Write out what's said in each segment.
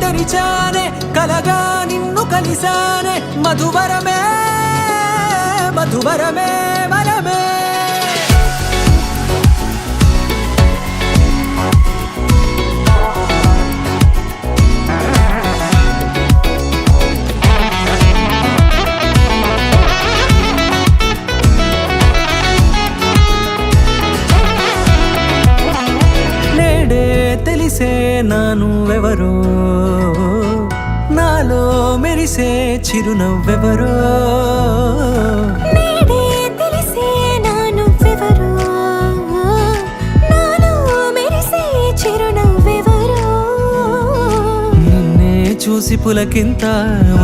తెరిచానే కలగా నిన్ను కలిసానే మధువరమే మధువరమే వరమే తెలిసే నానువెవరో నాలో మెరిసే చిరునవ్వెవరో నేడే తెలిసే నానువెవరో నాలో మెరిసే చిరునవ్వెవరో నిన్నే చూసి పులకింత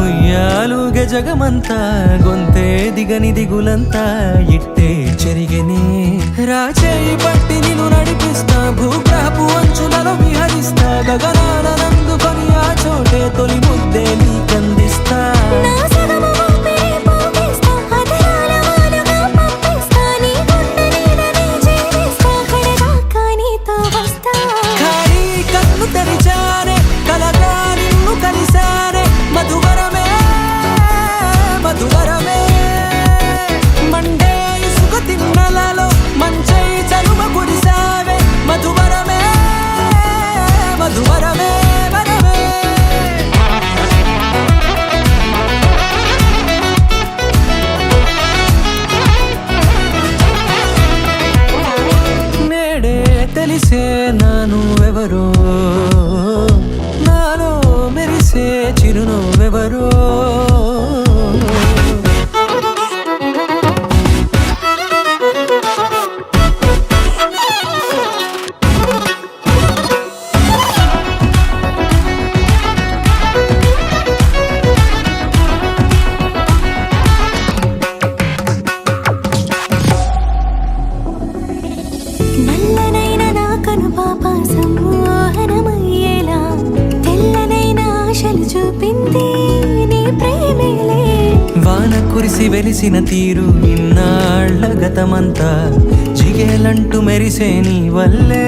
ఉయ్యాలుగే జగమంతా గొంతే దిగని దిగులంతా ఇట్టే చెరిగెనే రాచేయి పట్టి నిన్ను నడిపిస్తా భూగ్రహపు అంచులలో విహరిస్తా గగనానందుకొని ఆ చోటే తొలి ముద్దే నీకందిస్తా నా సగము ఊపిరి పోగేస్తా అధరాల వాలుగా పంపిస్తా నీ గుండె నీడనే జీవిస్తా కడదాకా నీతో వస్తా ఖాళీ కన్ను తెరిచానే కలగా నిన్ను కలిసానే మధువరమే మధువరమే మండే ఇసుక తిన్నలలో మంచై చలుమ కురిసావే మధువరమే మధువరమే వరమే నేడే తెలిసే నానువెవరో నాలో మెరిసే చిరునవ్వెవరో నల్లనైన నా కనుపాప సమ్మోహనమయ్యేలా తెల్లనైన ఆశలు చూపింది నీ ప్రేమేలే వాన కురిసి వెలిసిన తీరు ఇన్నాళ్ల గతమంతా జిగేలంటూ మెరిసే నీ వల్లే